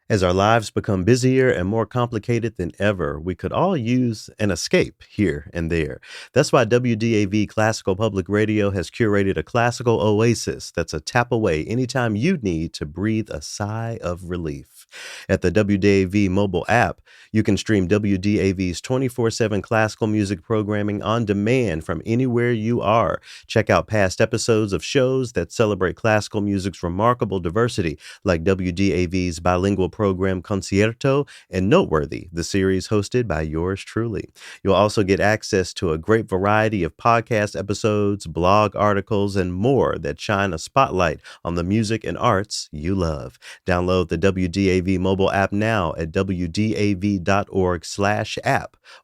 As our lives become busier and more complicated than ever, we could all use an escape here and there. That's why WDAV Classical Public Radio has curated a classical oasis that's a tap away anytime you need to breathe a sigh of relief. At the WDAV mobile app, you can stream WDAV's 24/7 classical music programming on demand from anywhere you are. Check out past episodes of shows that celebrate classical music's remarkable diversity like WDAV's bilingual program Concierto and Noteworthy, the series hosted by yours truly. You'll also get access to a great variety of podcast episodes, blog articles, and more that shine a spotlight on the music and arts you love. Download the WDAV mobile app now at wdav.org/app.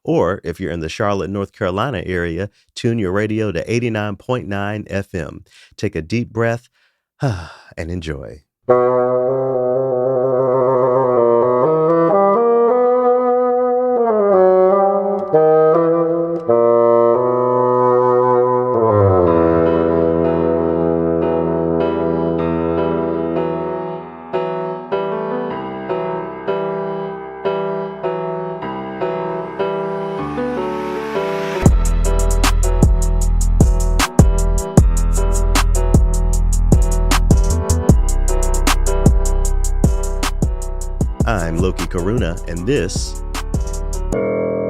Or if you're in the Charlotte, North Carolina area, tune your radio to 89.9 FM. Take a deep breath and enjoy. I'm Loki Karuna, and this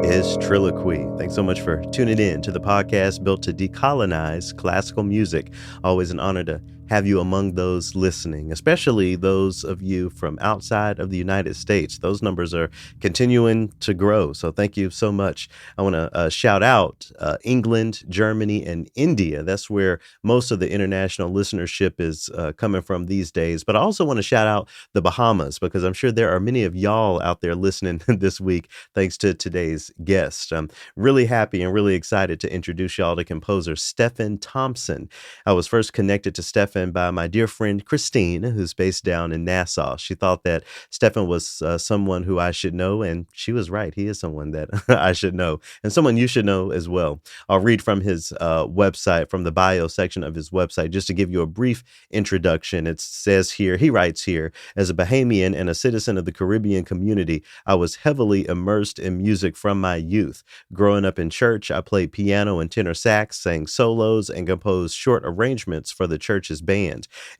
is TRILLOQUY. Thanks so much for tuning in to the podcast built to decolonize classical music. Always an honor to have you among those listening, especially those of you from outside of the United States. Those numbers are continuing to grow, so thank you so much. I want to shout out England, Germany, and India. That's where most of the international listenership is coming from these days. But I also want to shout out the Bahamas, because I'm sure there are many of y'all out there listening this week, thanks to today's guest. I'm really happy and really excited to introduce y'all to composer Stefan Thompson. I was first connected to Stefan by my dear friend Christine, who's based down in Nassau. She thought that Stefan was someone who I should know, and she was right. He is someone that I should know, and someone you should know as well. I'll read from his website, from the bio section of his website, just to give you a brief introduction. It says here, he writes here, as a Bahamian and a citizen of the Caribbean community, I was heavily immersed in music from my youth. Growing up in church, I played piano and tenor sax, sang solos, and composed short arrangements for the church's band.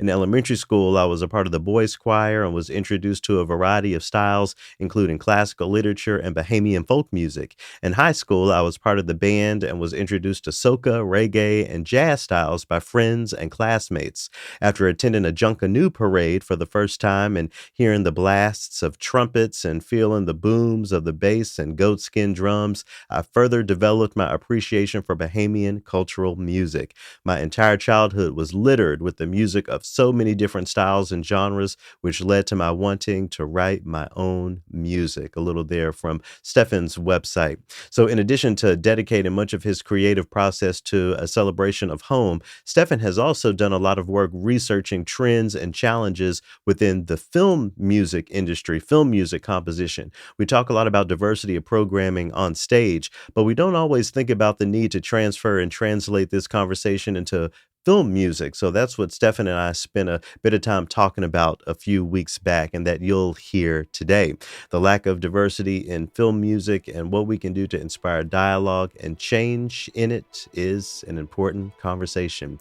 In elementary school, I was a part of the boys' choir and was introduced to a variety of styles, including classical literature and Bahamian folk music. In high school, I was part of the band and was introduced to soca, reggae, and jazz styles by friends and classmates. After attending a Junkanoo parade for the first time and hearing the blasts of trumpets and feeling the booms of the bass and goatskin drums, I further developed my appreciation for Bahamian cultural music. My entire childhood was littered with the music of so many different styles and genres, which led to my wanting to write my own music. A little there from Stefan's website. So in addition to dedicating much of his creative process to a celebration of home, Stefan has also done a lot of work researching trends and challenges within the film music industry, film music composition. We talk a lot about diversity of programming on stage, but we don't always think about the need to transfer and translate this conversation into film music. So that's what Stefan and I spent a bit of time talking about a few weeks back, and that you'll hear today. The lack of diversity in film music and what we can do to inspire dialogue and change in it is an important conversation.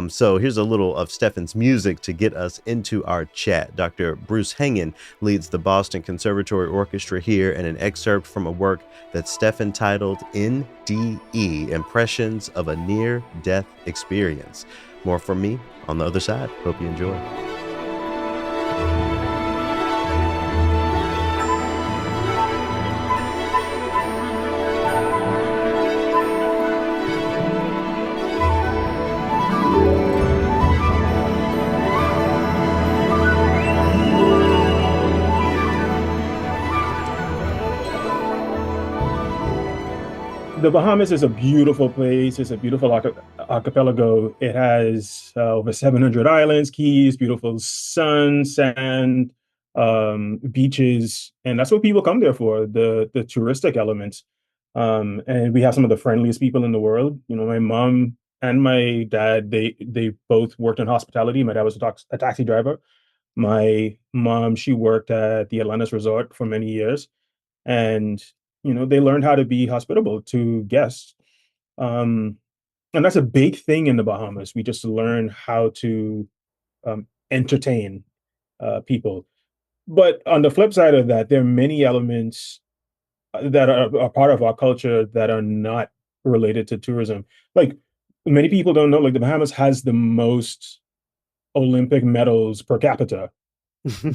So here's a little of Stefan's music to get us into our chat. Dr. Bruce Hengen leads the Boston Conservatory Orchestra here, and an excerpt from a work that Stefan titled NDE, Impressions of a Near-Death Experience. More from me on the other side. Hope you enjoy. The Bahamas is a beautiful place. It's a beautiful archipelago. It has over 700 islands, keys, beautiful sun, sand, beaches, and that's what people come there for, the touristic elements. And we have some of the friendliest people in the world. You know, my mom and my dad, they both worked in hospitality. My dad was a taxi driver. My mom, she worked at the Atlantis Resort for many years, and they learned how to be hospitable to guests. Um, and that's a big thing in the Bahamas. We just learn how to entertain people. But on the flip side of that, there are many elements that are part of our culture that are not related to tourism. Like many people don't know, like the Bahamas has the most Olympic medals per capita,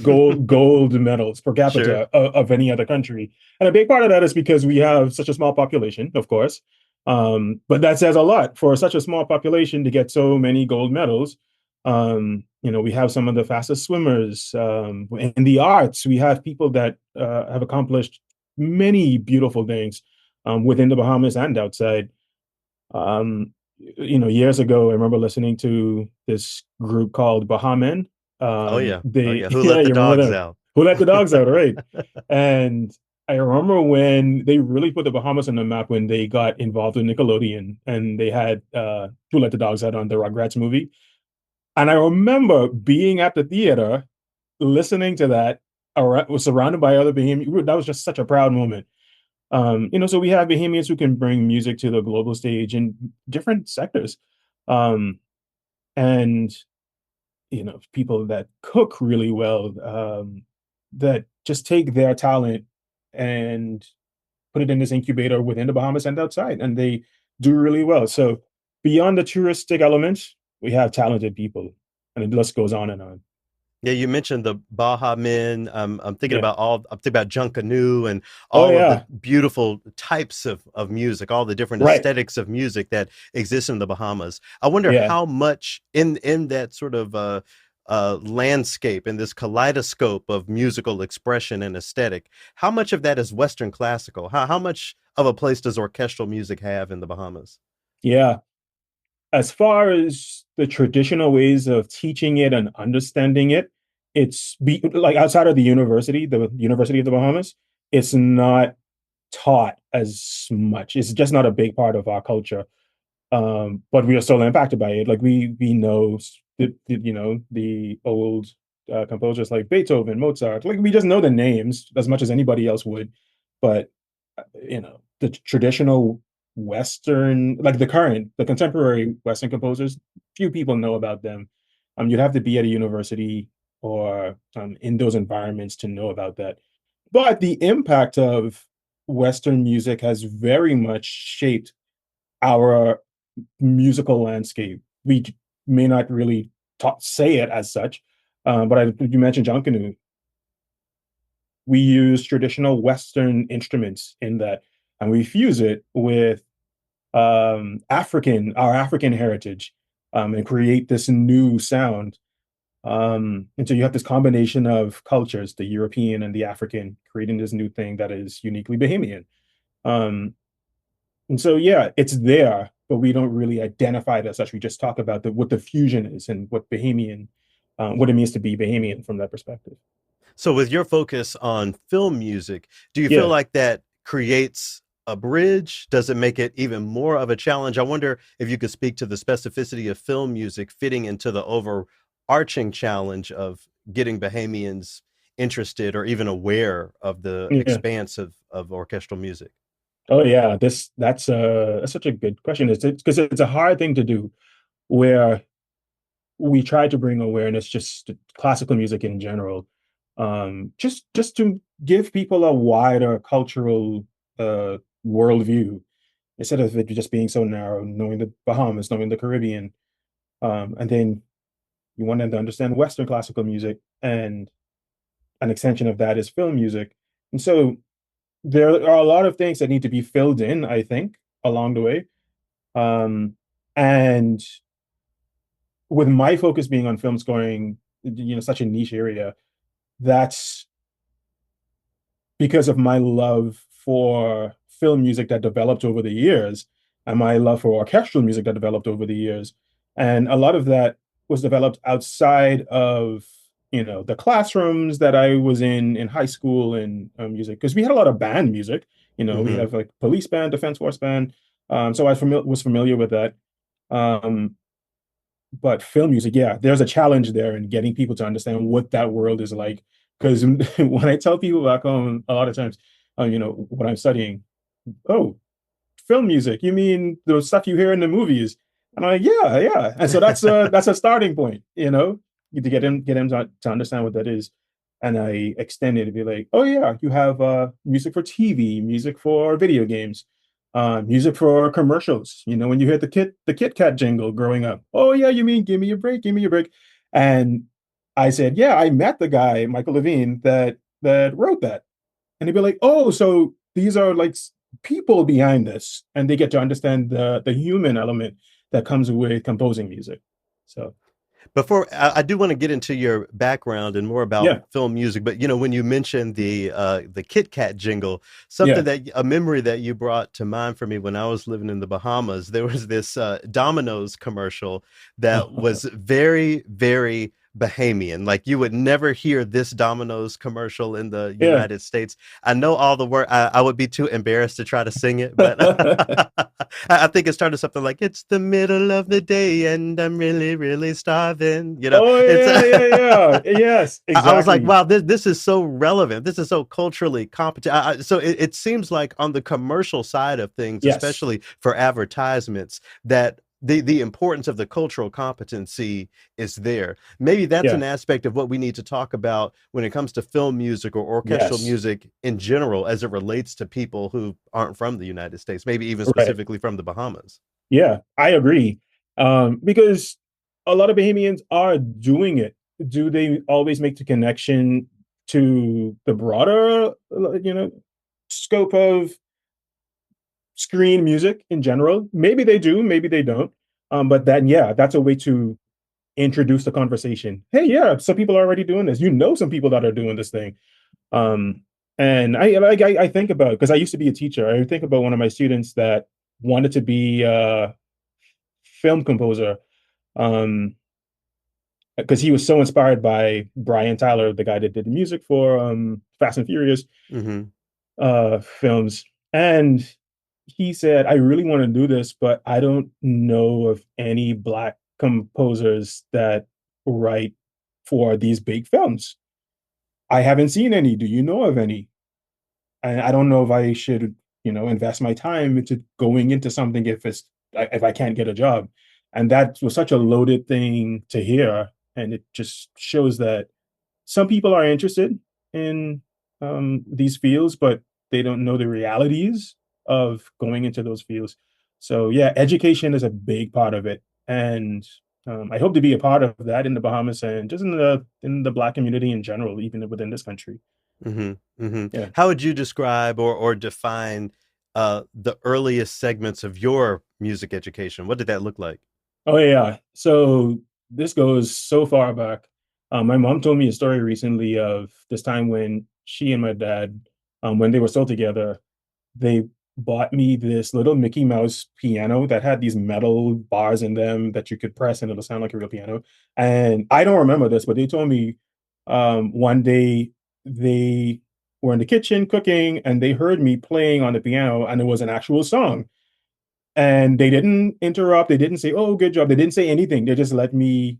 gold medals per Sure. capita of any other country. And a big part of that is because we have such a small population, of course. But that says a lot for such a small population to get so many gold medals. We have some of the fastest swimmers. In the arts, we have people that have accomplished many beautiful things within the Bahamas and outside. Um, Years ago, I remember listening to this group called Bahamian. Oh yeah. Oh They, yeah. Who yeah, let the you remember dogs them? out? Who let the dogs out, right? And I remember when they really put the Bahamas on the map when they got involved with Nickelodeon and they had Who Let the Dogs Out on the Rugrats movie. And I remember being at the theater, listening to that, was surrounded by other Bahamian. That was just such a proud moment. So we have Bahamians who can bring music to the global stage in different sectors. Um, and people that cook really well, that just take their talent and put it in this incubator within the Bahamas and outside, and they do really well. So beyond the touristic elements, we have talented people, and the list goes on and on. Yeah, you mentioned the Baja Men. Yeah. I'm thinking about Junkanoo and Oh all of the yeah. beautiful types of music, all the different Right. aesthetics of music that exist in the Bahamas. I wonder Yeah. how much in that sort of landscape, in this kaleidoscope of musical expression and aesthetic, how much of that is Western classical? How much of a place does orchestral music have in the Bahamas? Yeah. As far as the traditional ways of teaching it and understanding it, like outside of the University of the Bahamas, it's not taught as much. It's just not a big part of our culture. But we are still impacted by it. Like we know the old composers like Beethoven, Mozart. Like we just know the names as much as anybody else would. But the traditional Western, like the contemporary Western composers, few people know about them. You'd have to be at a university or in those environments to know about that. But the impact of Western music has very much shaped our musical landscape. We may not really say it as such, but you mentioned Junkanoo. We use traditional Western instruments in that, and we fuse it with our African heritage, and create this new sound. And so you have this combination of cultures, the European and the African, creating this new thing that is uniquely Bahamian. Um, and so, yeah, it's there, but we don't really identify it as such. We just talk about what the fusion is and what it means to be Bahamian from that perspective. So, with your focus on film music, do you feel Yeah, like that creates a bridge? Does it make it even more of a challenge? I wonder if you could speak to the specificity of film music fitting into the overarching challenge of getting Bahamians interested or even aware of the yeah. expanse of orchestral music. Oh, yeah. That's such a good question. It's because it's a hard thing to do where we try to bring awareness just to classical music in general, just to give people a wider cultural uh, worldview instead of it just being so narrow, knowing the Bahamas, knowing the Caribbean, and then you want them to understand Western classical music, and an extension of that is film music. And so there are a lot of things that need to be filled in, I think, along the way. And with my focus being on film scoring, such a niche area, that's because of my love for film music that developed over the years and my love for orchestral music that developed over the years. And a lot of that was developed outside of, the classrooms that I was in high school and music, because we had a lot of band music. We Hmm. have like police band, defense force band. So I was familiar with that. Um, But film music, yeah, there's a challenge there in getting people to understand what that world is like. Because when I tell people back home, a lot of times, when I'm studying, oh, film music, you mean the stuff you hear in the movies? And I'm like, yeah, yeah. And so that's a starting point, to get him to understand what that is. And I extend it to be like, oh yeah, you have music for TV, music for video games, music for commercials. When you hear the Kit Kat jingle growing up, oh yeah, you mean give me a break. And I said, yeah, I met the guy, Michael Levine, that wrote that. And he'd be like, oh, so these are like people behind this, and they get to understand the human element that comes with composing music. So Before I do want to get into your background and more about yeah, film music, but when you mentioned the Kit Kat jingle, yeah. something that a memory that you brought to mind for me when I was living in the Bahamas, there was this Domino's commercial that was very, very Bahamian. Like you would never hear this Domino's commercial in the Yeah. United States. I know all the word. I would be too embarrassed to try to sing it, but I think it started something like "It's the middle of the day and I'm really, really starving." Oh It's yeah, yeah, yeah. Yes, I was like, exactly. wow, this is so relevant. This is so culturally competent. So it seems like on the commercial side of things, Yes. especially for advertisements, that the importance of the cultural competency is there. Maybe that's Yeah. an aspect of what we need to talk about when it comes to film music or orchestral Yes. music in general, as it relates to people who aren't from the United States, maybe even Right. specifically from the Bahamas. Yeah, I agree. Because a lot of Bahamians are doing it. Do they always make the connection to the broader, scope of screen music in general? Maybe they do, maybe they don't. But then, yeah, that's a way to introduce the conversation. Hey, yeah, some people are already doing this. Some people that are doing this thing. Um, and I think about, because I used to be a teacher. I think about one of my students that wanted to be a film composer. Um, because he was so inspired by Brian Tyler, the guy that did the music for Fast and Furious Hmm. films. And he said, I really want to do this, but I don't know of any Black composers that write for these big films. I haven't seen any. Do you know of any? And I don't know if I should, invest my time into going into something if I can't get a job. And that was such a loaded thing to hear. And it just shows that some people are interested in these fields, but they don't know the realities of going into those fields. So yeah, education is a big part of it, and I hope to be a part of that in the Bahamas and just in the Black community in general, even within this country. Hmm. Hmm. Yeah. How would you describe or define the earliest segments of your music education? What did that look like? Oh yeah. So this goes so far back. My mom told me a story recently of this time when she and my dad, when they were still together, they bought me this little Mickey Mouse piano that had these metal bars in them that you could press and it'll sound like a real piano. And I don't remember this, but they told me one day they were in the kitchen cooking and they heard me playing on the piano and it was an actual song. And they didn't interrupt. They didn't say, "Oh, good job." They didn't say anything. They just let me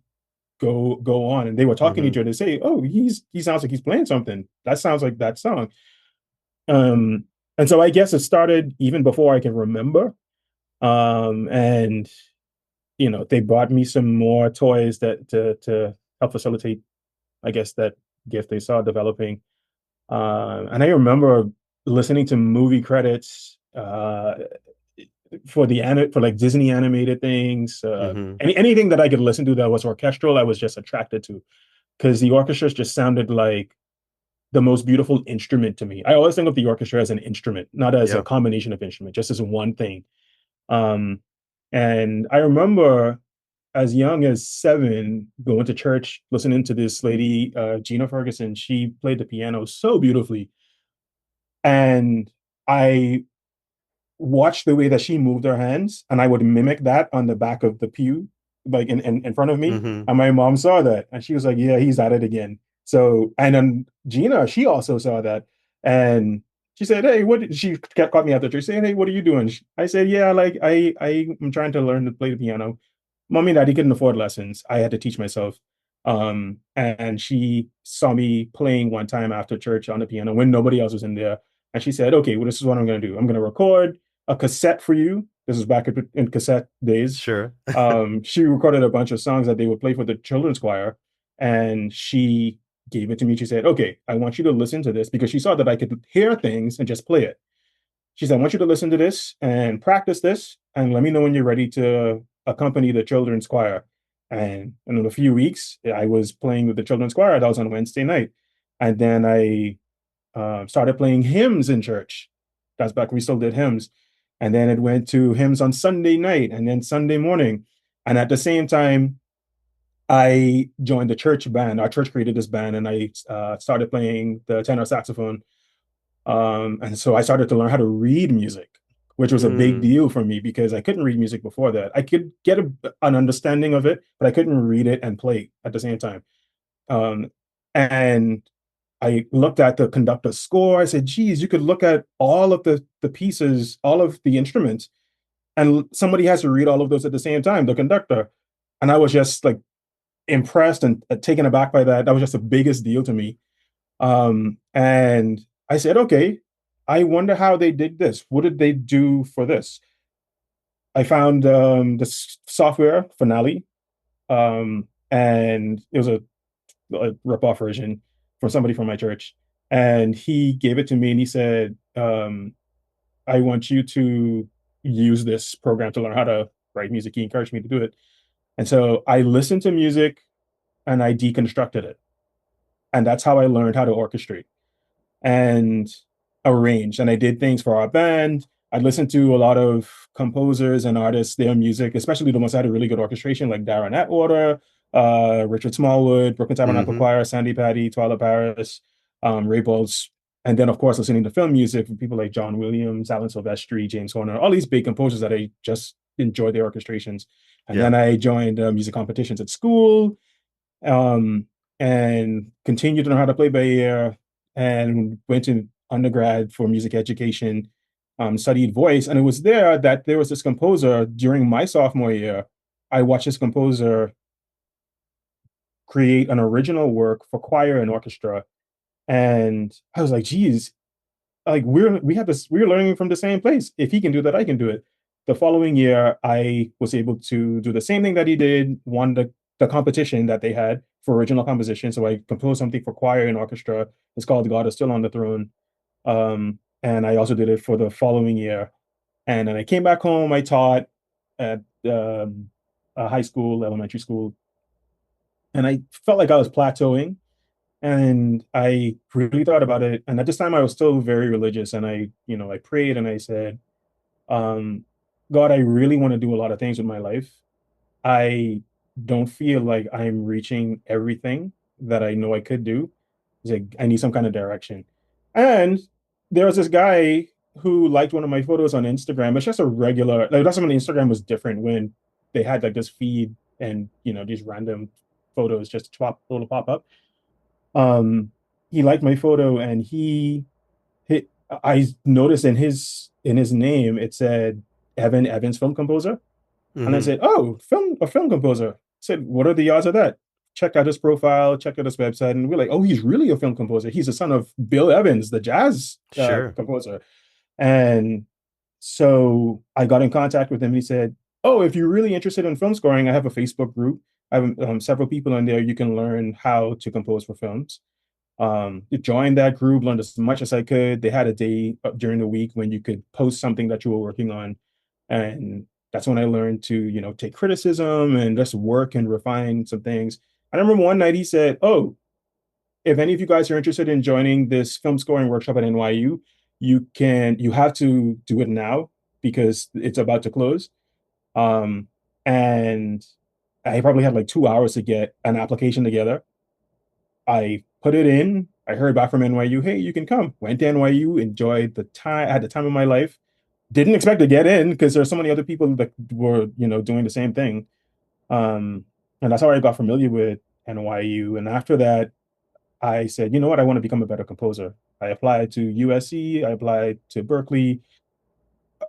go on. And they were talking to Hmm. each other. They say, "Oh, he sounds like he's playing something. That sounds like that song." Um, and so I guess it started even before I can remember. And they brought me some more toys that to help facilitate, I guess, that gift they saw developing. And I remember listening to movie credits for like Disney animated things. Hmm. Anything that I could listen to that was orchestral, I was just attracted to because the orchestras just sounded like the most beautiful instrument to me. I always think of the orchestra as an instrument, not as a Yeah. combination of instruments, just as one thing. Um, and I remember as young as 7 going to church, listening to this lady, Gina Ferguson. She played the piano so beautifully. And I watched the way that she moved her hands, and I would mimic that on the back of the pew, like in front of me. Hmm. And my mom saw that, and she was like, "Yeah, he's at it again." So, and then Gina, she also saw that, and she said, "Hey, what?" She caught me after church saying, "Hey, what are you doing?" I said, "Yeah, like I am trying to learn to play the piano." mommy and daddy couldn't afford lessons. I had to teach myself. And she saw me playing one time after church on the piano when nobody else was in there. And she said, okay, well, this is what I'm going to do. I'm going to record a cassette for you. This is back in cassette days. Sure. She recorded a bunch of songs that they would play for the children's choir. And she gave it to me. She said, okay, I want you to listen to this because she saw that I could hear things and just play it. She said, I want you to listen to this and practice this and let me know when you're ready to accompany the children's choir. And in a few weeks, I was playing with the children's choir. That was on Wednesday night. And then I started playing hymns in church. That's back when we still did hymns. And then it went to hymns on Sunday night and then Sunday morning. And at the same time, I joined the church band. Our church created this band, and I started playing the tenor saxophone. And so I started to learn how to read music, which was a big Mm. deal for me because I couldn't read music before that. I could get an understanding of it, but I couldn't read it and play at the same time. Um, and I looked at the conductor's score. I said, geez, you could look at all of the pieces, all of the instruments, and somebody has to read all of those at the same time, the conductor. And I was just like impressed and taken aback by that. That was just the biggest deal to me. And I said, okay, I wonder how they did this. What did they do for this? I found this software, Finale, and it was a rip-off version from somebody from my church. And he gave it to me and he said, I want you to use this program to learn how to write music. He encouraged me to do it. And so I listened to music and I deconstructed it. And that's how I learned how to orchestrate and arrange. And I did things for our band. I listened to a lot of composers and artists, their music, especially the ones that had a really good orchestration, like Darren Atwater, Richard Smallwood, Brooklyn Tabernacle Hmm. Choir, Sandy Patty, Twyla Paris, Ray Bolts. And then, of course, listening to film music from people like John Williams, Alan Silvestri, James Horner, all these big composers that I just enjoy their orchestrations. And Yeah. then I joined music competitions at school, um, and continued to learn how to play by ear and went to undergrad for music education, studied voice. And it was there that there was this composer during my sophomore year. I watched this composer create an original work for choir and orchestra. And I was like, geez, like we're learning from the same place. If he can do that, I can do it. The following year, I was able to do the same thing that he did, won the competition that they had for original composition. So I composed something for choir and orchestra. It's called God is Still on the Throne. And I also did it for the following year. And then I came back home, I taught at a high school, elementary school, and I felt like I was plateauing. And I really thought about it. And at this time, I was still very religious. And I prayed and I said, um, God, I really want to do a lot of things with my life. I don't feel like I'm reaching everything that I know I could do. It's like, I need some kind of direction. And there was this guy who liked one of my photos on Instagram. It's just a regular, like that's when Instagram was different when they had like this feed and, these random photos just pop up. Um, he liked my photo and I noticed in his name it said Evan Evans, film composer. And I Hmm. said, oh, a film composer. I said, what are the odds of that? Check out his profile, check out his website, and we're like, oh, he's really a film composer. He's the son of Bill Evans, the jazz Sure. composer. And so I got in contact with him. He said, oh, if you're really interested in film scoring, I have a Facebook group. I have several people in there. You can learn how to compose for films. Joined that group, learned as much as I could. They had a day during the week when you could post something that you were working on. And that's when I learned to, take criticism and just work and refine some things. I remember one night he said, oh, if any of you guys are interested in joining this film scoring workshop at NYU, you have to do it now because it's about to close. Um, and I probably had like 2 hours to get an application together. I put it in. I heard back from NYU, hey, you can come. Went to NYU, enjoyed the time, had the time of my life. Didn't expect to get in because there's so many other people that were, doing the same thing. Um, and that's how I got familiar with NYU. And after that, I said, you know what, I want to become a better composer. I applied to USC, I applied to Berkeley.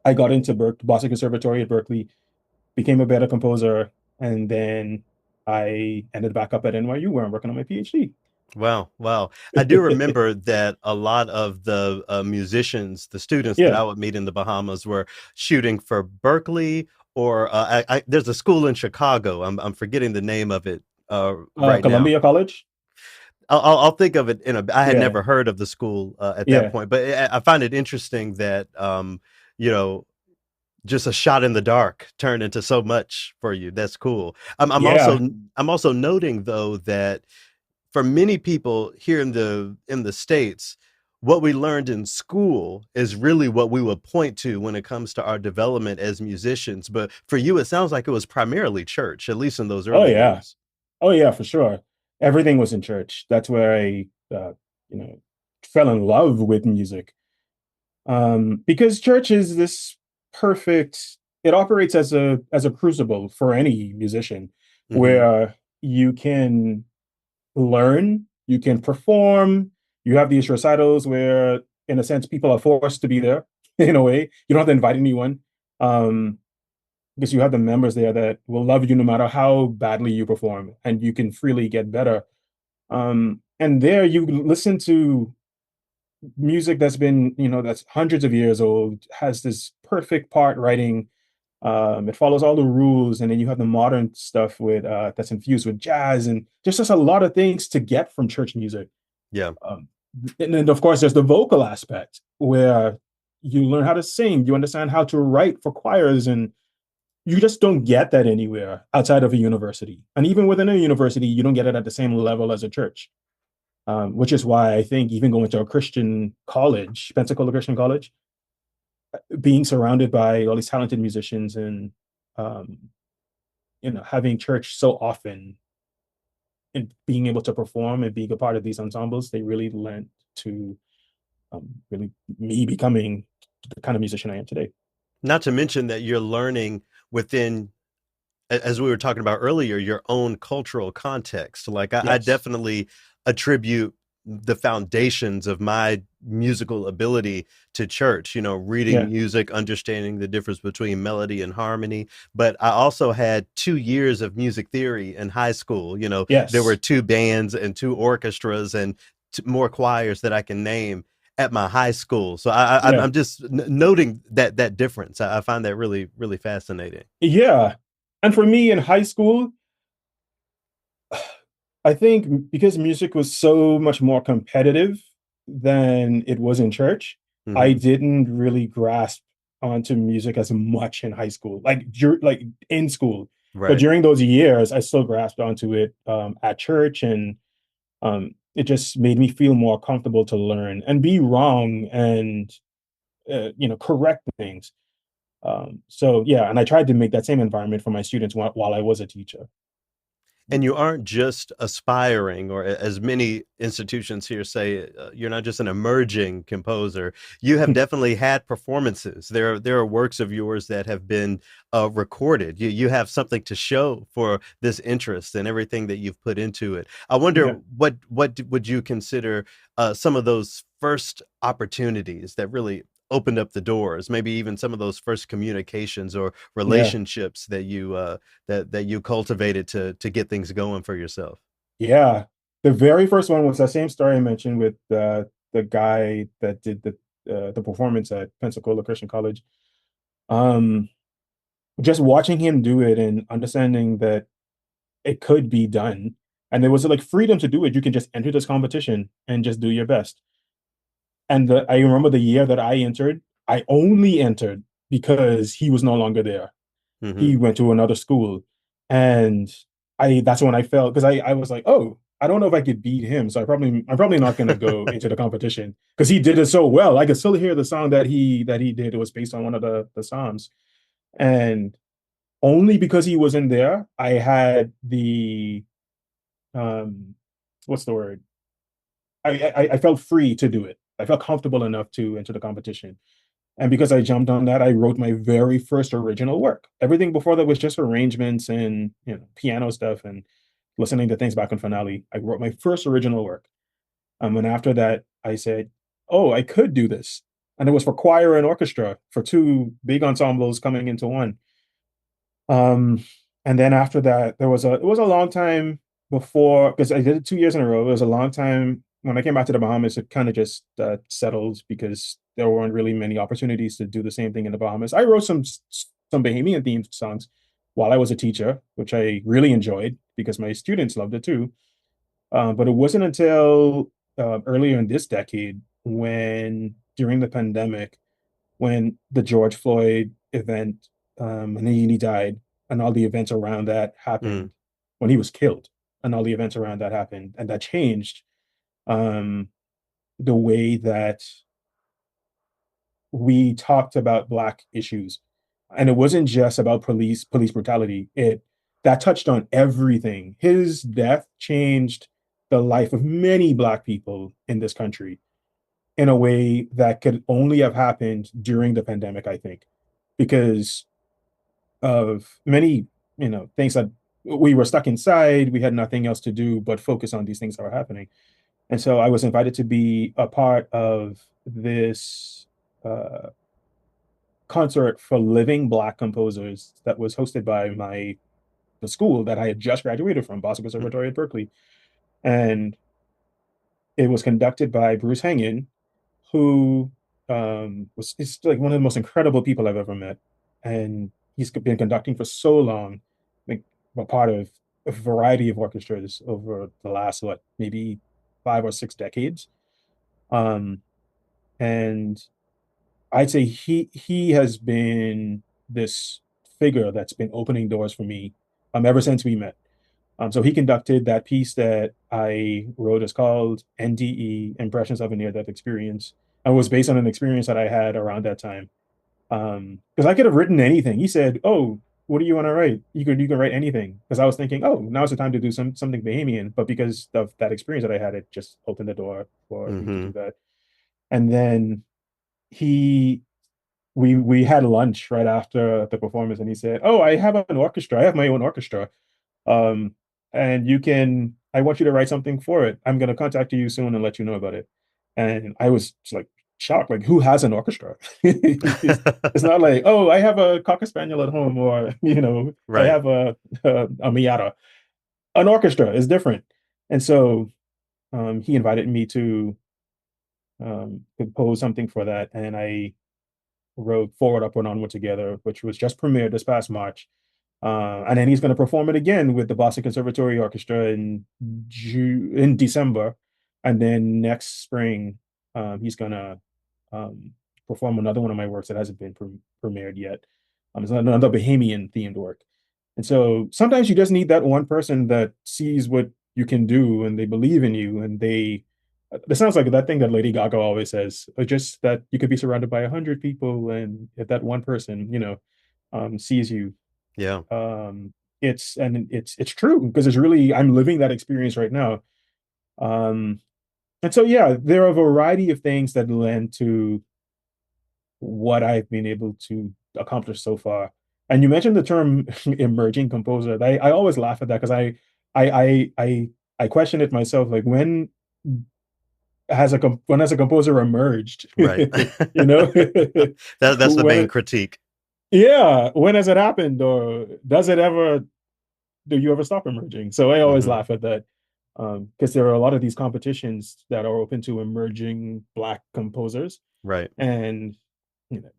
I got into Boston Conservatory at Berkeley, became a better composer, and then I ended back up at NYU where I'm working on my PhD. Wow, wow. I do remember that a lot of the musicians, the students that Yeah, I would meet in the Bahamas were shooting for Berkeley or there's a school in Chicago. I'm forgetting the name of it right now. Columbia College. I'll think of it in a. I had Yeah, never heard of the school at that yeah, point, but I find it interesting that you know, just a shot in the dark turned into so much for you. That's cool. yeah. I'm also noting though that for many people here in the States, what we learned in school is really what we would point to when it comes to our development as musicians. But for you, it sounds like it was primarily church, at least in those Oh early yeah, years. oh yeah, for sure. Everything was in church. That's where I, you know, fell in love with music. Because church is this perfect. It operates as a crucible for any musician, Hmm. where you can learn, you can perform. You have these recitals where, in a sense, people are forced to be there. In a way, you don't have to invite anyone, um, because you have the members there that will love you no matter how badly you perform, and you can freely get better. And there, you listen to music that's been, that's hundreds of years old, has this perfect part writing. It follows all the rules, and then you have the modern stuff with that's infused with jazz, and just a lot of things to get from church music. Yeah. Um, and then, of course, there's the vocal aspect where you learn how to sing, you understand how to write for choirs, and you just don't get that anywhere outside of a university. And even within a university, you don't get it at the same level as a church. Which is why I think even going to a Christian college, Pensacola Christian College, being surrounded by all these talented musicians and um, having church so often and being able to perform and being a part of these ensembles, they really lent to really me becoming the kind of musician I am today. Not to mention that you're learning within, as we were talking about earlier, your own cultural context. Like I Yes. definitely attribute the foundations of my musical ability to church, reading Yeah. music, understanding the difference between melody and harmony. But I also had 2 years of music theory in high school. There were Yes. two bands and two orchestras and more choirs that I can name at my high school. So Yeah. I'm just noting that difference. I find that really, really fascinating. Yeah. And for me in high school, I think because music was so much more competitive than it was in church, I Hmm. didn't really grasp onto music as much in high school, like in school. But Right. during those years, I still grasped onto it at church, and it just made me feel more comfortable to learn and be wrong and correct things. So yeah, and I tried to make that same environment for my students while I was a teacher. And you aren't just aspiring, or as many institutions here say, you're not just an emerging composer. You have definitely had performances. There are works of yours that have been recorded. You have something to show for this interest and everything that you've put into it. I wonder Yeah, what would you consider some of those first opportunities that really opened up the doors, maybe even some of those first communications or yeah. relationships that you cultivated to get things going for yourself. Yeah. The very first one was that same story I mentioned with the guy that did the performance at Pensacola Christian College. Um, just watching him do it and understanding that it could be done, and there was like freedom to do it. You can just enter this competition and just do your best. And I remember the year that I entered, I only entered because he was no longer there. Hmm. He went to another school, and I that's when I felt, because I was like, oh, I don't know if I could beat him, so I'm probably not going to go into the competition because he did it so well. I could still hear the song that he did. It was based on one of the psalms, and only because he was in there, I had the um, what's the word? I felt free to do it. I felt comfortable enough to enter the competition. And because I jumped on that, I wrote my very first original work. Everything before that was just arrangements and piano stuff and listening to things back on Finale. I wrote my first original work. And after that, I said, "Oh, I could do this." And it was for choir and orchestra, for two big ensembles coming into one. Um, And then after that, it was a long time before, because I did it 2 years in a row. It was a long time when I came back to the Bahamas. It kind of just settled because there weren't really many opportunities to do the same thing in the Bahamas. I wrote some Bahamian themed songs while I was a teacher, which I really enjoyed because my students loved it too. But it wasn't until earlier in this decade when, during the pandemic, when the George Floyd event, and he died, and all the events around that Mm, happened, when he was killed, and all the events around that happened, and that changed um, the way that we talked about Black issues. And it wasn't just about police brutality. It That touched on everything. His death changed the life of many Black people in this country in a way that could only have happened during the pandemic, I think, because of many, things that we were stuck inside. We had nothing else to do but focus on these things that were happening. And so I was invited to be a part of this uh, concert for living Black composers that was hosted by the school that I had just graduated from, Boston mm, Conservatory at Berkeley. And it was conducted by Bruce Hangen, who was is like one of the most incredible people I've ever met. And he's been conducting for so long, like a part of a variety of orchestras over the last, what, maybe 5 or 6 decades. Um, and I'd say he has been this figure that's been opening doors for me ever since we met. So he conducted that piece that I wrote. Is called NDE, Impressions of a Near-Death Experience. And it was based on an experience that I had around that time. Because I could have written anything. He said, "Oh, what do you want to write? You can write anything." Because I was thinking, "Oh, now's the time to do something Bahamian." But because of that experience that I had, it just opened the door for me to mm-hmm. do that. And then he we had lunch right after the performance, and he said, "Oh, I have an orchestra. I have my own orchestra. Um, and I want you to write something for it. I'm going to contact you soon and let you know about it." And I was just like shocked, like, who has an orchestra? It's not like, oh, I have a Cocker Spaniel at home, or, I Right. have a Miata. An orchestra is different. And so he invited me to compose something for that. And I wrote Forward, Upward, Onward Together, which was just premiered this past March. And then he's going to perform it again with the Boston Conservatory Orchestra in December, and then next spring he's going to um, perform another one of my works that hasn't been premiered yet. It's another Bahamian themed work, and so sometimes you just need that one person that sees what you can do and they believe in you, and they. It sounds like that thing that Lady Gaga always says, just that you could be surrounded by 100 people, and if that one person, sees you, Yeah. um it's true, because it's really, I'm living that experience right now. Um and so, yeah, there are a variety of things that lend to what I've been able to accomplish so far. And you mentioned the term emerging composer. I always laugh at that, because I I question it myself, like, when has a composer emerged? Right. That's the when main it, critique. yeah, when has it happened, or does it ever do you ever stop emerging? So I always Hmm. laugh at that, because there are a lot of these competitions that are open to emerging Black composers, Right. and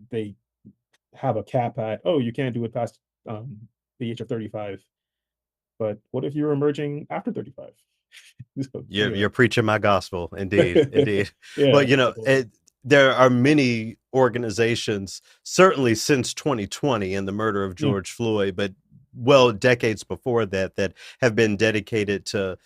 they have a cap at, oh, you can't do it past the age of 35. But what if you're emerging after 35? So You're anyway, preaching my gospel, indeed, indeed. Well, yeah, that's all. there are many organizations, certainly since 2020 and the murder of Mm, George Floyd, but well, decades before that, that have been dedicated to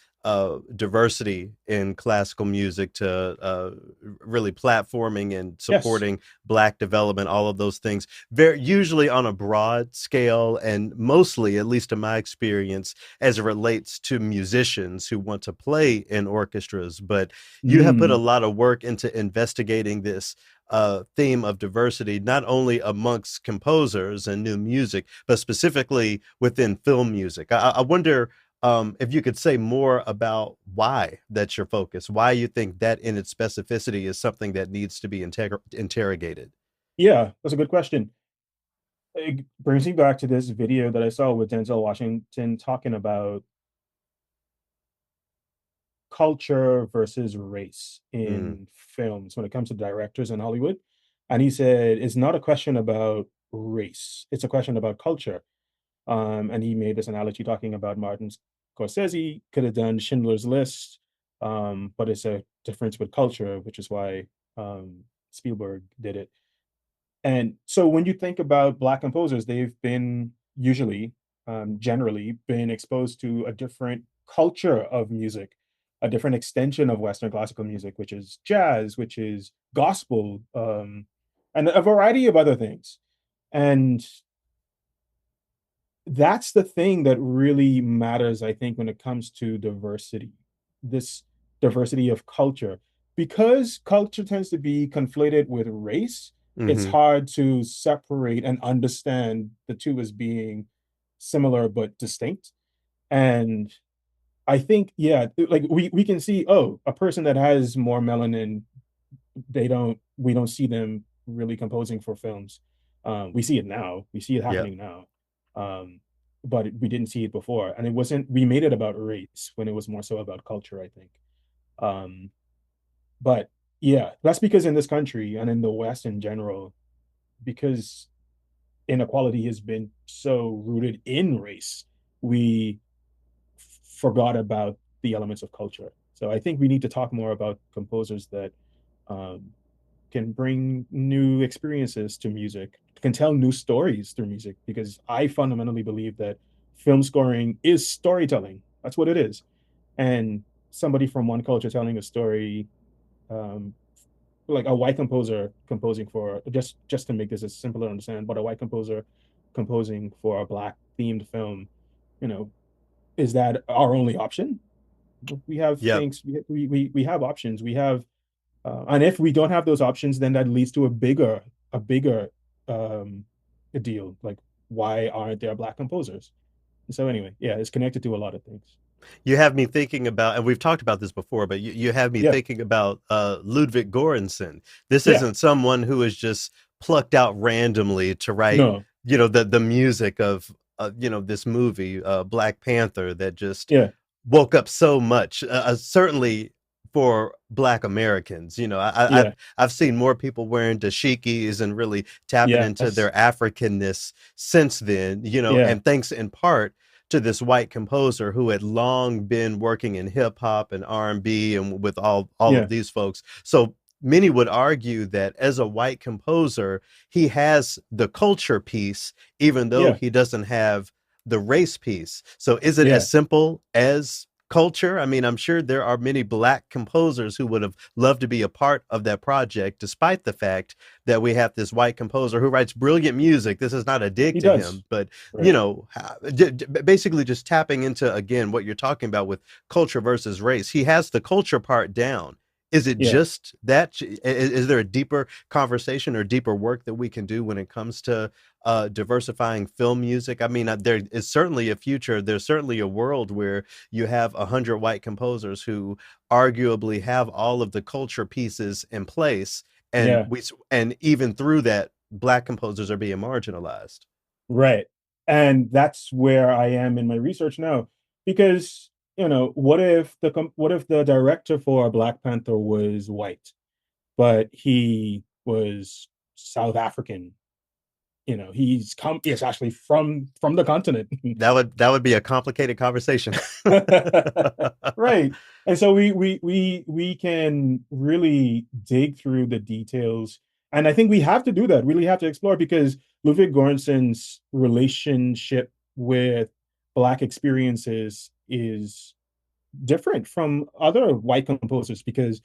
diversity in classical music, to really platforming and yes. supporting Black development, all of those things. Very usually on a broad scale, and mostly, at least in my experience, as it relates to musicians who want to play in orchestras. But you have put a Mm, lot of work into investigating this theme of diversity, not only amongst composers and new music, but specifically within film music. I wonder if you could say more about why that's your focus, why you think that in its specificity is something that needs to be interrogated. yeah, that's a good question. it brings me back to this video that I saw with Denzel Washington talking about culture versus race Mm, in films when it comes to directors in Hollywood. And he said it's not a question about race, it's a question about culture. And he made this analogy talking about Martin Scorsese could have done Schindler's List, but it's a difference with culture, which is why Spielberg did it. And so when you think about Black composers, they've been usually, generally, been exposed to a different culture of music, a different extension of Western classical music, which is jazz, which is gospel, and a variety of other things. And that's the thing that really matters, I think, when it comes to diversity, this diversity of culture. Because culture tends to be conflated with race, it's hmm. hard to separate and understand the two as being similar but distinct. And I think, yeah, like we can see, oh, a person that has more melanin, we don't see them really composing for films. We see it now. We see it Yep. happening now. But we didn't see it before. And it wasn't, we made it about race when it was more so about culture, I think. Um, but yeah, that's because in this country and in the West in general, because inequality has been so rooted in race, we forgot about the elements of culture. So I think we need to talk more about composers that um, can bring new experiences to music, can tell new stories through music, because I fundamentally believe that film scoring is storytelling. That's what it is. And somebody from one culture telling a story, um, like a white composer composing for, just to make this as simple to understand, but a white composer composing for a black themed film, you know, is that our only option? We have Yep. things, we have options. We have and if we don't have those options, then that leads to a bigger um, deal. Like, why aren't there black composers? So anyway, yeah, it's connected to a lot of things. You have me thinking about, and we've talked about this before, but you have me Yeah, thinking about Ludwig Göransson. This yeah, isn't someone who is just plucked out randomly to write, no, the music of, this movie, Black Panther, that just yeah, woke up so much. Certainly for Black Americans, yeah, I've seen more people wearing dashikis and really tapping into yes, their Africanness since then. yeah, And thanks in part to this white composer who had long been working in hip hop and R&B and with all yeah, of these folks. So many would argue that as a white composer, he has the culture piece, even though yeah, he doesn't have the race piece. So is it yeah. as simple as culture? I mean, I'm sure there are many black composers who would have loved to be a part of that project, despite the fact that we have this white composer who writes brilliant music. This is not a dig He to does, him, but right? basically just tapping into, again, what you're talking about with culture versus race. He has the culture part down. Is it Yeah, just that? Is there a deeper conversation or deeper work that we can do when it comes to diversifying film music? I mean, there is certainly a future. There's certainly a world where you have 100 white composers who arguably have all of the culture pieces in place, and yeah, even through that, black composers are being marginalized. right. And that's where I am in my research now, because what if the director for Black Panther was white, but he was South African. He's actually from the continent. That would be a complicated conversation. Right. And so we can really dig through the details. And I think we have to do that. Really have to explore, because Ludwig Göransson's relationship with Black experiences is different from other white composers, because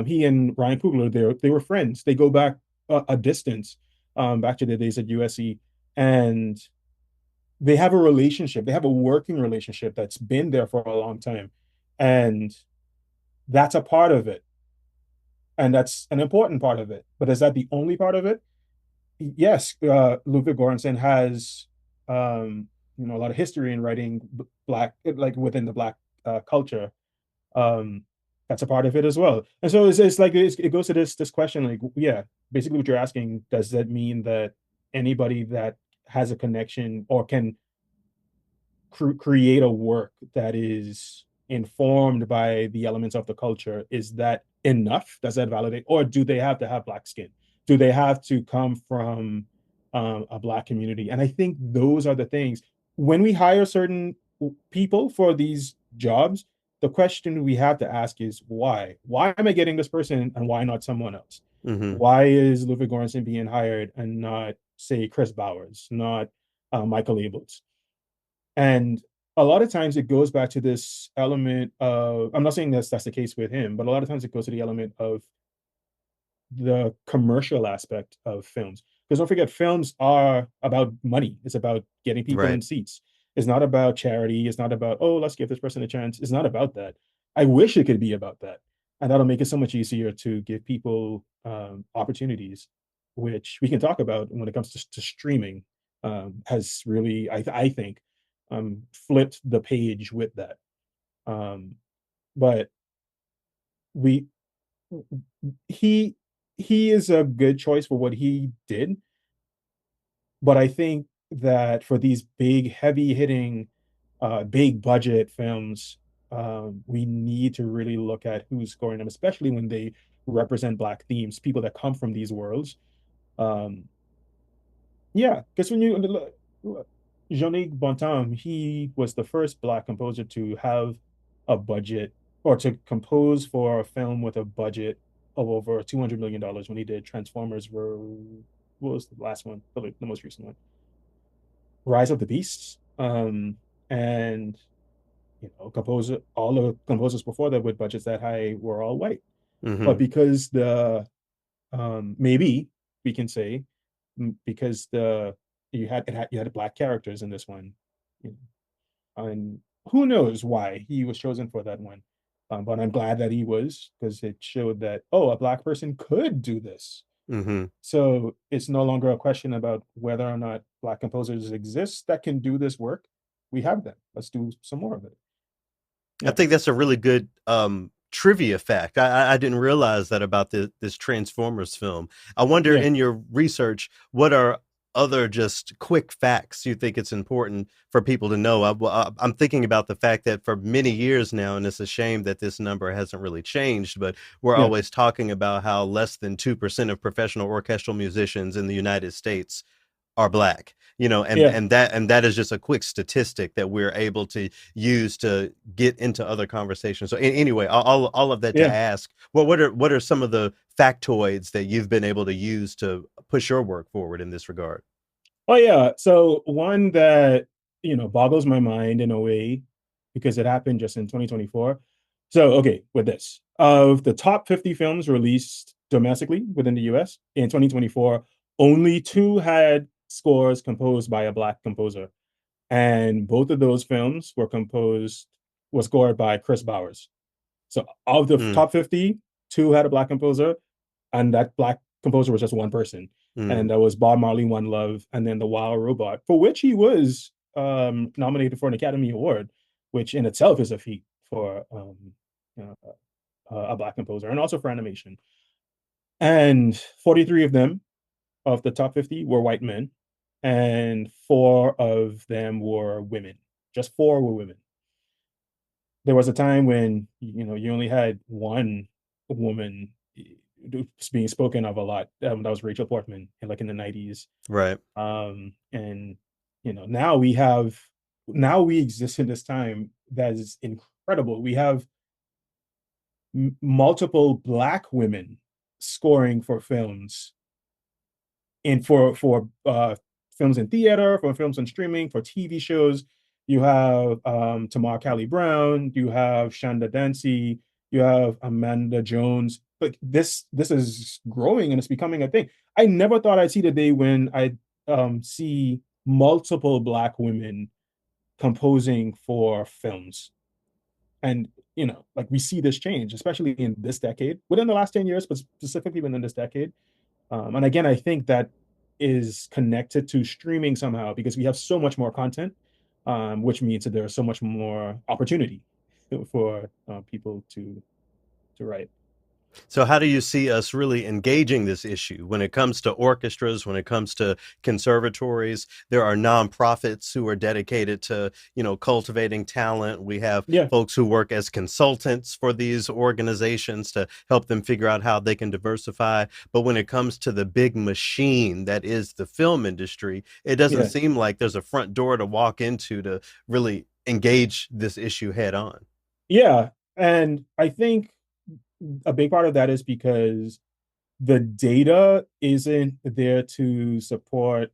he and Ryan Coogler, they were friends. They go back a distance, back to the days at USC, and they have a relationship. They have a working relationship that's been there for a long time, and that's a part of it, and that's an important part of it. But is that the only part of it? Yes, Ludwig Göransson has a lot of history in writing black, like within the black culture. um that's a part of it as well. And so it's like it goes to this question, like, yeah, basically what you're asking, does that mean that anybody that has a connection or can create a work that is informed by the elements of the culture, is that enough? Does that validate? Or do they have to have black skin? Do they have to come from a black community? And I think those are the things. When we hire certain people for these jobs, the question we have to ask is why? Why am I getting this person and why not someone else? Mm-hmm. Why is Ludwig Göransson being hired and not, say, Chris Bowers, not Michael Abels? And a lot of times it goes back to this element of, I'm not saying that's the case with him, but a lot of times it goes to the element of the commercial aspect of films. Because don't forget, films are about money. It's about getting people Right. in seats. It's not about charity. It's not about, oh, let's give this person a chance. It's not about that. I wish it could be about that. And that'll make it so much easier to give people opportunities, which we can talk about when it comes to streaming, has really, I think, flipped the page with that. Um, but we he he is a good choice for what he did, but I think that for these big, heavy hitting, big budget films, we need to really look at who's scoring them, especially when they represent black themes, people that come from these worlds. Um, Yeah, because when you look, Jean-Luc Bontemps, he was the first black composer to have a budget or to compose for a film with a budget of over $200 million when he did Transformers. What was the last one? The most recent one, Rise of the Beasts. And composer all the composers before that with budgets that high were all white, but Mm-hmm. because the maybe we can say because the you had black characters in this one, you and who knows why he was chosen for that one. But I'm glad that he was, because it showed that, oh, a black person could do this. Mm-hmm. So it's no longer a question about whether or not black composers exist that can do this work. We have them. Let's do some more of it. I Yeah, think that's a really good trivia fact. I didn't realize that about this Transformers film. I wonder, yeah, in your research, what are other just quick facts you think it's important for people to know? I'm thinking about the fact that for many years now, and it's a shame that this number hasn't really changed, but we're yeah, always talking about how less than 2% of professional orchestral musicians in the United States are black, and yeah, that is just a quick statistic that we're able to use to get into other conversations. So anyway, all of that to yeah. ask, well, what are some of the factoids that you've been able to use to push your work forward in this regard? Oh yeah. So one that boggles my mind in a way, because it happened just in 2024. So okay, with this, of the top 50 films released domestically within the US in 2024, only two had scores composed by a black composer. And both of those films were scored by Chris Bowers. So of the Mm, top 50, two had a black composer, and that black composer was just one person, mm, and that was Bob Marley, One Love, and then The Wild Robot, for which he was nominated for an Academy Award, which in itself is a feat for you know, a black composer, and also for animation. And 43 of them, of the top 50, were white men, and four of them were women. Just four were women. There was a time when you only had one woman being spoken of a lot. That was Rachel Portman, like in the 90s. right. And now we exist in this time that is incredible. We have multiple black women scoring for films, and for films in theater, for films on streaming, for TV shows. You have Tamar Cali Brown, you have Shanda Dancy, you have Amanda Jones. Like this is growing and it's becoming a thing. I never thought I'd see the day when I see multiple black women composing for films. And like we see this change, especially in this decade, within the last 10 years, but specifically within this decade. And again, I think that is connected to streaming somehow, because we have so much more content, which means that there's so much more opportunity for people to write. So, how do you see us really engaging this issue when it comes to orchestras, when it comes to conservatories? There are nonprofits who are dedicated to, cultivating talent. We have Yeah, folks who work as consultants for these organizations to help them figure out how they can diversify. But when it comes to the big machine that is the film industry, it doesn't yeah, seem like there's a front door to walk into to really engage this issue head on. yeah. And I think a big part of that is because the data isn't there to support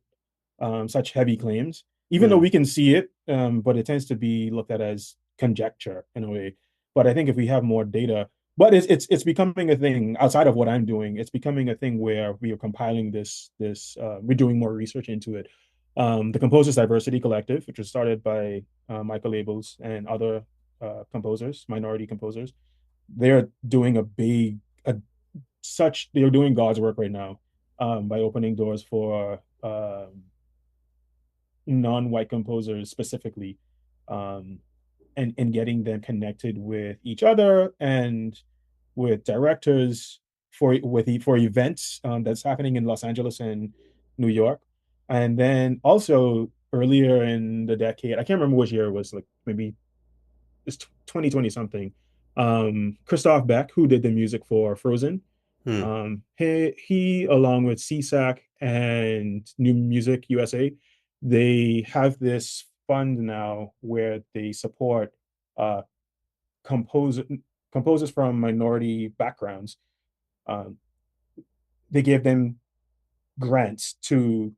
such heavy claims, even though Hmm. we can see it, but it tends to be looked at as conjecture in a way. But I think if we have more data, but it's becoming a thing outside of what I'm doing. It's becoming a thing where we are compiling we're doing more research into it. The Composers Diversity Collective, which was started by Michael Labels and other composers, minority composers, they're doing they're doing God's work right now, by opening doors for non-white composers specifically, um, and getting them connected with each other and with directors for events that's happening in Los Angeles and New York. And then also earlier in the decade, I can't remember which year it was, like maybe it's 2020 something. Christoph Beck, who did the music for Frozen, Hmm. he along with CSAC and New Music USA, they have this fund now where they support uh, composer composers from minority backgrounds. Um, they give them grants to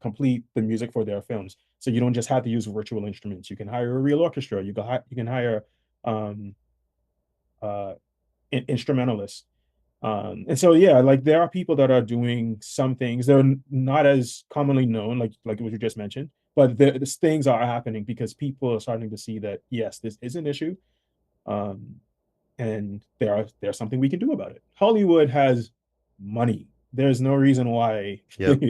complete the music for their films. So you don't just have to use virtual instruments. You can hire a real orchestra. You can hire um, uh, instrumentalists. And so yeah, like there are people that are doing some things. They're not as commonly known, like what you just mentioned, but these things are happening because people are starting to see that yes, this is an issue, um, and there's something we can do about it. Hollywood has money. There's no reason why Yep.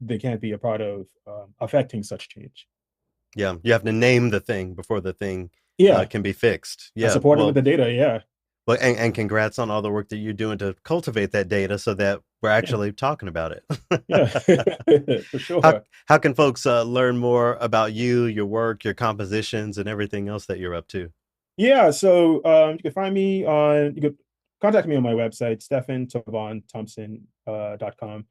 they can't be a part of affecting such change. Yeah, you have to name the thing before the thing Yeah, can be fixed. I Yeah, support it with the data. Yeah, and congrats on all the work that you're doing to cultivate that data so that we're yeah, actually talking about yeah, it. for how sure. how can folks learn more about you, your work, your compositions, and everything else that you're up to? Yeah, so you can find me on, you can contact me on my website, stephanthompson.com,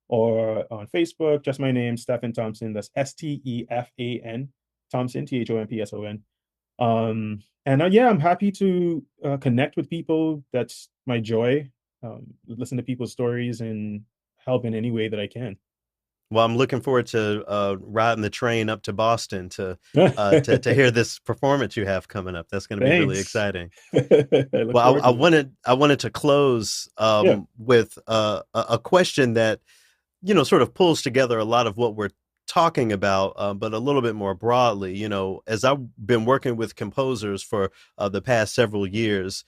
or on Facebook, just my name, Stefan Thompson. That's Stefan Thompson, Thompson. And yeah, I'm happy to connect with people. That's my joy. Listen to people's stories and help in any way that I can. Well, I'm looking forward to riding the train up to Boston to hear this performance you have coming up. That's going to be really Thanks. exciting. I look Well, forward to it. I wanted to close Yeah, with a question that sort of pulls together a lot of what we're talking about, but a little bit more broadly. As I've been working with composers for the past several years,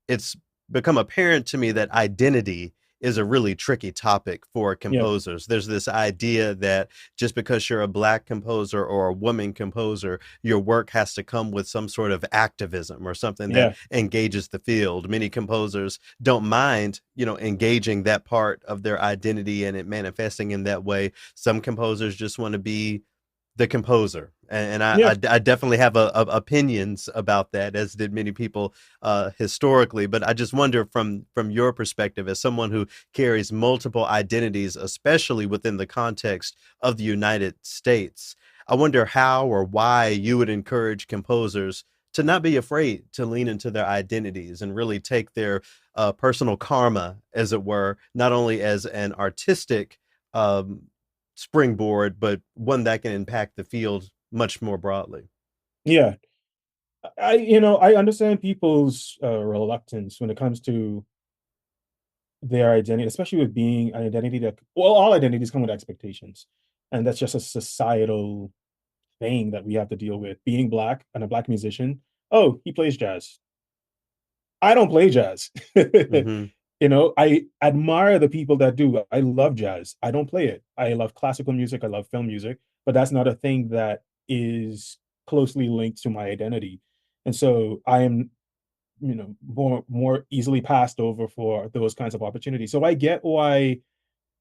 it's become apparent to me that identity is a really tricky topic for yeah, composers. There's this idea that just because you're a black composer or a woman composer, your work has to come with some sort of activism or something that yeah, engages the field. Many composers don't mind, engaging that part of their identity and it manifesting in that way. Some composers just want to be the composer, and yeah, I definitely have opinions about that, as did many people historically. But I just wonder, from your perspective, as someone who carries multiple identities, especially within the context of the United States, I wonder how or why you would encourage composers to not be afraid to lean into their identities and really take their personal karma, as it were, not only as an artistic um, springboard, but one that can impact the field much more broadly. yeah. I understand people's reluctance when it comes to their identity, especially with being an identity that, well, all identities come with expectations, and that's just a societal thing that we have to deal with. Being black and a black musician, oh, he plays jazz. I don't play jazz. Hmm. I admire the people that do. I love jazz. I don't play it. I love classical music. I love film music, but that's not a thing that is closely linked to my identity. And so I am more easily passed over for those kinds of opportunities. So I get why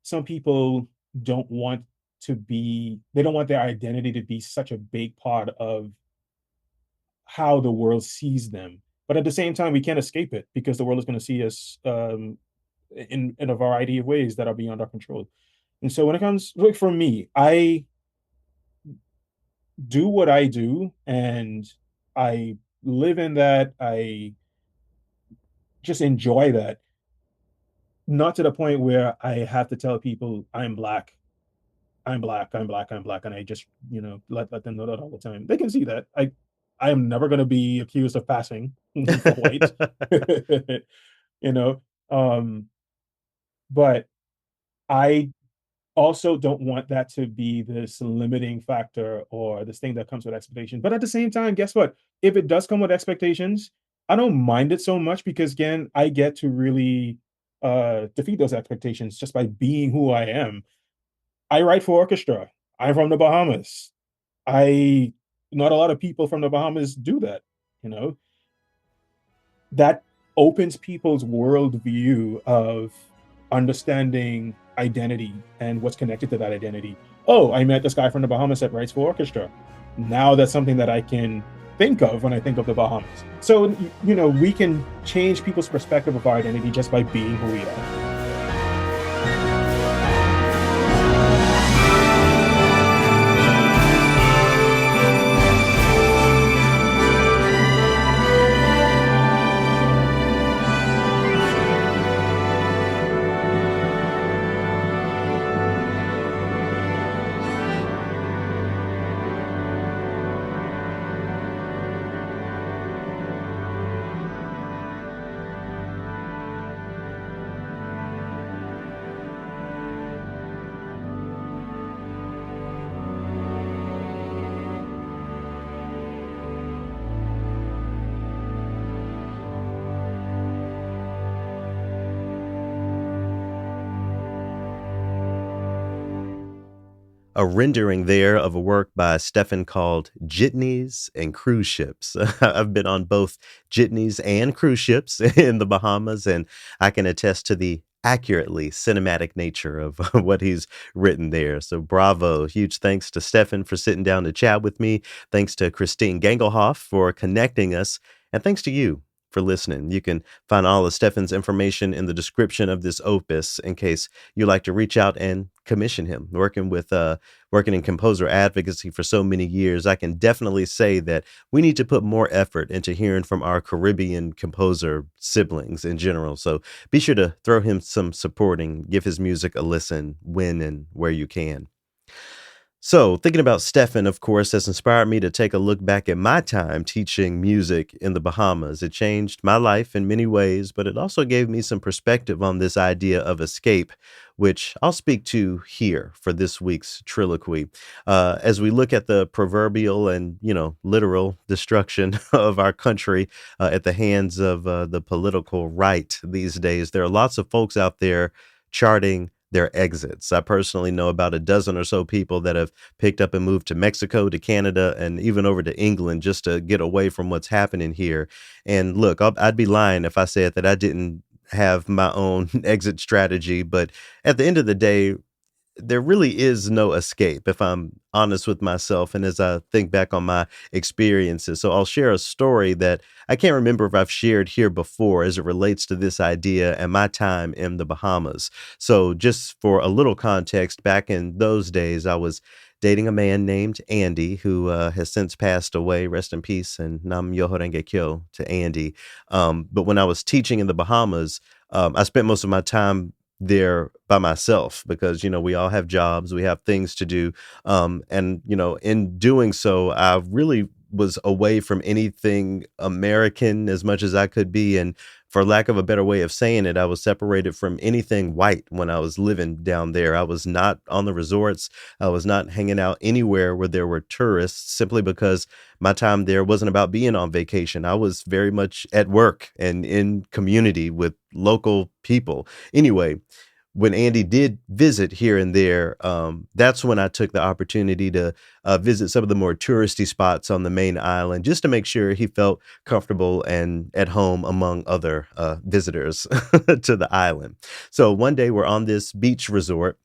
some people don't want they don't want their identity to be such a big part of how the world sees them. But at the same time, we can't escape it because the world is going to see us in a variety of ways that are beyond our control. And so when it comes, like for me, I do what I do, and I live in that. I just enjoy that, not to the point where I have to tell people I'm black, I'm black, I'm black, I'm black, and I just let them know that all the time. They can see that I am never going to be accused of passing for white, you know. Um, but I also don't want that to be this limiting factor or this thing that comes with expectation. But at the same time, guess what? If it does come with expectations, I don't mind it so much because again, I get to really defeat those expectations just by being who I am. I write for orchestra. I'm from the Bahamas. I Not a lot of people from the Bahamas do that, you know. That opens people's worldview of understanding identity and what's connected to that identity. Oh, I met this guy from the Bahamas that writes for orchestra. Now that's something that I can think of when I think of the Bahamas. So, we can change people's perspective of our identity just by being who we are. A rendering there of a work by Stefan called Jitneys and Cruise Ships. I've been on both jitneys and cruise ships in the Bahamas, and I can attest to the accurately cinematic nature of what he's written there. So bravo. Huge thanks to Stefan for sitting down to chat with me. Thanks to Christine Gangelhoff for connecting us. And thanks to you for listening. You can find all of Stefan's information in the description of this opus in case you like to reach out and commission him. Working in composer advocacy for so many years, I can definitely say that we need to put more effort into hearing from our Caribbean composer siblings in general. So be sure to throw him some supporting, give his music a listen when and where you can. So, thinking about Stefan, of course, has inspired me to take a look back at my time teaching music in the Bahamas. It changed my life in many ways, but it also gave me some perspective on this idea of escape, which I'll speak to here for this week's Triloquy. As we look at the proverbial and, literal destruction of our country at the hands of the political right these days, there are lots of folks out there charting their exits. I personally know about a dozen or so people that have picked up and moved to Mexico, to Canada, and even over to England just to get away from what's happening here. And look, I'd be lying if I said that I didn't have my own exit strategy. But at the end of the day, there really is no escape, if I'm honest with myself. And as I think back on my experiences, so I'll share a story that I can't remember if I've shared here before as it relates to this idea and my time in the Bahamas. So just for a little context, back in those days, I was dating a man named Andy who has since passed away. Rest in peace and Nam Myoho Renge Kyo to Andy. But when I was teaching in the Bahamas, I spent most of my time there by myself because, we all have jobs, we have things to do. And, in doing so, I really was away from anything American as much as I could be. And for lack of a better way of saying it, I was separated from anything white when I was living down there. I was not on the resorts. I was not hanging out anywhere where there were tourists simply because my time there wasn't about being on vacation. I was very much at work and in community with local people. Anyway, when Andy did visit here and there, that's when I took the opportunity to visit some of the more touristy spots on the main island, just to make sure he felt comfortable and at home among other visitors to the island. So one day we're on this beach resort,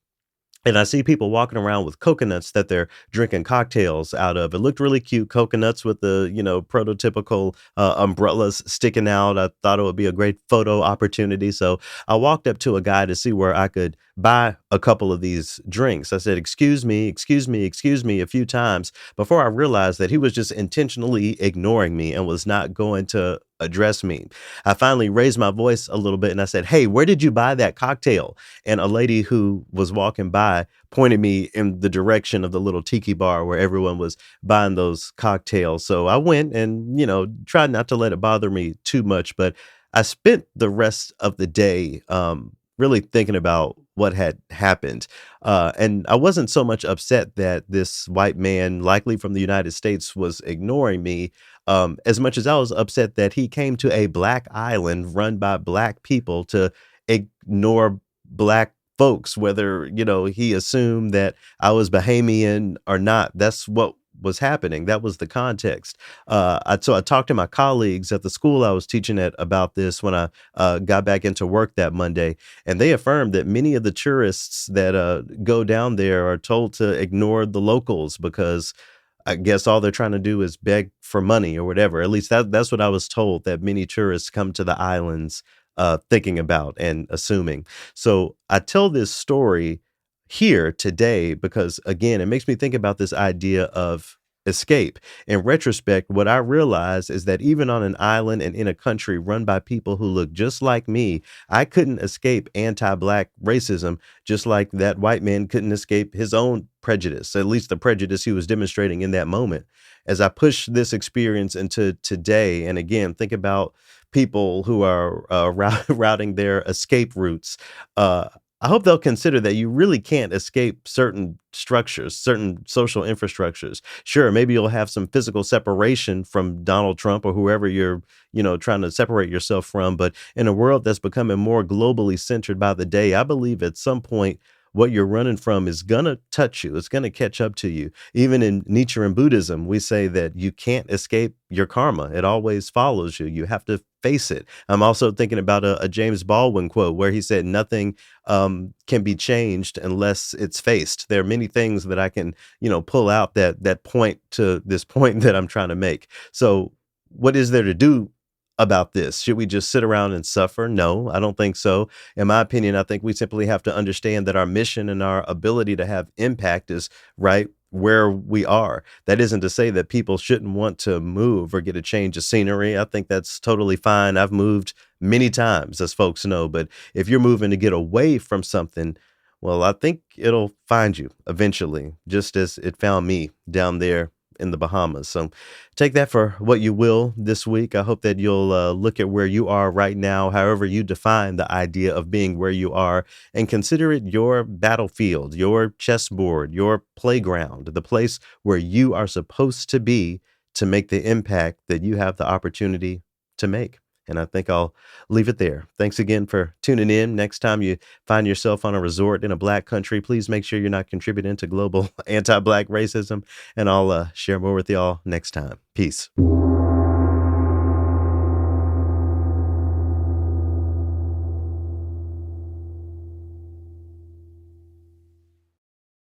and I see people walking around with coconuts that they're drinking cocktails out of. It looked really cute, coconuts with the, prototypical umbrellas sticking out. I thought it would be a great photo opportunity. So I walked up to a guy to see where I could buy a couple of these drinks. I said, "Excuse me, excuse me, excuse me," a few times before I realized that he was just intentionally ignoring me and was not going to address me. I finally raised my voice a little bit and I said, "Hey, where did you buy that cocktail?" And a lady who was walking by pointed me in the direction of the little tiki bar where everyone was buying those cocktails. So I went and, tried not to let it bother me too much. But I spent the rest of the day really thinking about what had happened. And I wasn't so much upset that this white man, likely from the United States, was ignoring me, as much as I was upset that he came to a black island run by black people to ignore black folks, whether, he assumed that I was Bahamian or not. That's what was happening. That was the context. So I talked to my colleagues at the school I was teaching at about this when I got back into work that Monday, and they affirmed that many of the tourists that go down there are told to ignore the locals because I guess all they're trying to do is beg for money or whatever. At least that's what I was told, that many tourists come to the islands thinking about and assuming. So I tell this story here today because, again, it makes me think about this idea of escape. In retrospect, what I realize is that even on an island and in a country run by people who look just like me, I couldn't escape anti-black racism, just like that white man couldn't escape his own prejudice, at least the prejudice he was demonstrating in that moment. As I push this experience into today, and again, think about people who are routing their escape routes, I hope they'll consider that you really can't escape certain structures, certain social infrastructures. Sure, maybe you'll have some physical separation from Donald Trump or whoever you're, trying to separate yourself from. But in a world that's becoming more globally centered by the day, I believe at some point what you're running from is going to touch you. It's going to catch up to you. Even in Nichiren Buddhism, we say that you can't escape your karma. It always follows you. You have to face it. I'm also thinking about a James Baldwin quote where he said, "Nothing can be changed unless it's faced." There are many things that I can, pull out that point to this point that I'm trying to make. So what is there to do about this? Should we just sit around and suffer? No, I don't think so. In my opinion, I think we simply have to understand that our mission and our ability to have impact is right where we are. That isn't to say that people shouldn't want to move or get a change of scenery. I think that's totally fine. I've moved many times, as folks know, but if you're moving to get away from something, well, I think it'll find you eventually, just as it found me down there in the Bahamas. So take that for what you will this week. I hope that you'll look at where you are right now, however you define the idea of being where you are, and consider it your battlefield, your chessboard, your playground, the place where you are supposed to be to make the impact that you have the opportunity to make. And I think I'll leave it there. Thanks again for tuning in. Next time you find yourself on a resort in a black country, please make sure you're not contributing to global anti-black racism. And I'll share more with y'all next time. Peace.